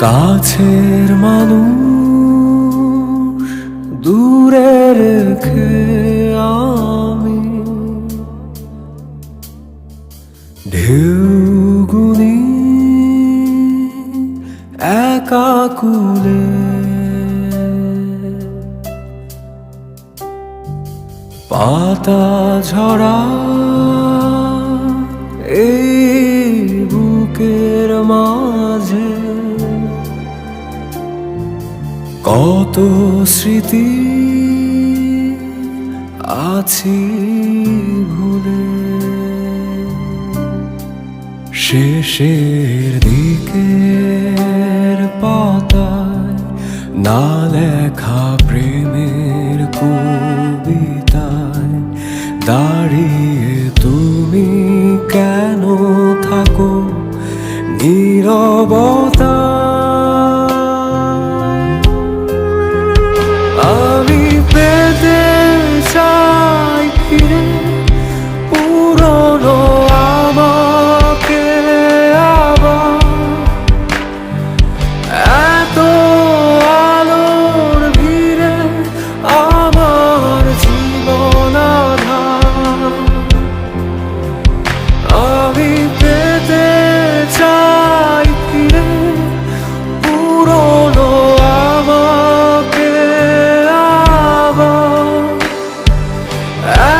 কাছের মানুষ দূরে রেখে আমি ঢেউগুনি একা কুলে পাতা ঝরা এই বুকের মাঝে কত স্মৃতি আছি ভুলে। শেষের দিকের পাতায় না লেখা প্রেমের কবিতায় দাঁড়িয়ে তুমি কেন থাকো নীরবতা। আমি পেতে চাই ফিরে পুরনো আমাকে আবার, এত আলোর ভিড়ে আমার জীবন আঁধার। আমি পেতে চাই ফিরে পুরনো আমাকে আবার,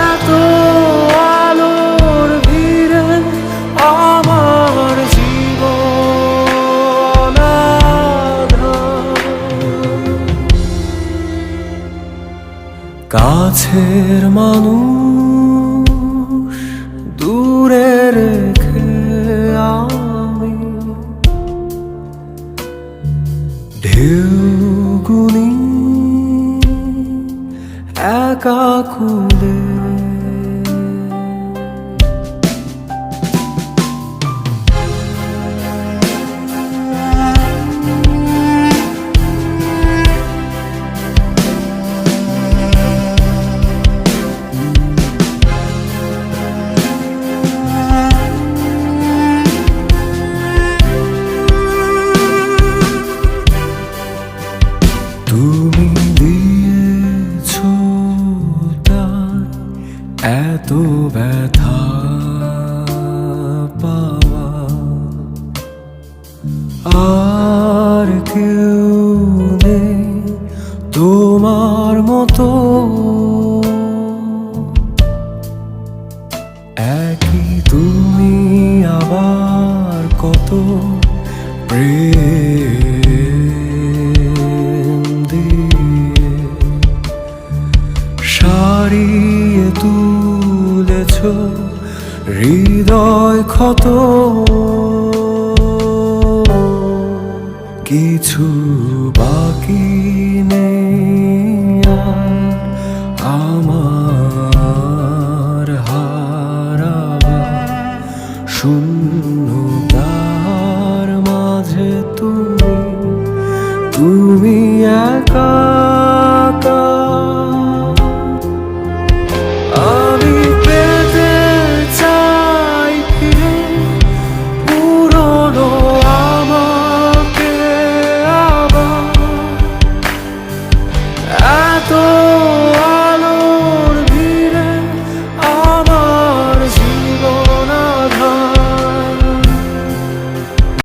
এত আলোর ভিড়ে আমার জীবন আঁধার। কাছের মানুষ দূরে রেখে আমি ঢেউগুনি একা কুলে। তুমি দিয়েছো তার এত ব্যথা পাওয়া, আর কেউ নেই তোমার মতো। একই তুমি আবার কত প্রেম দিয়ে সারিয়ে তুলেছ হৃদয় ক্ষত। কিছু বাকি নেই আর আমার হারাবার শূন্য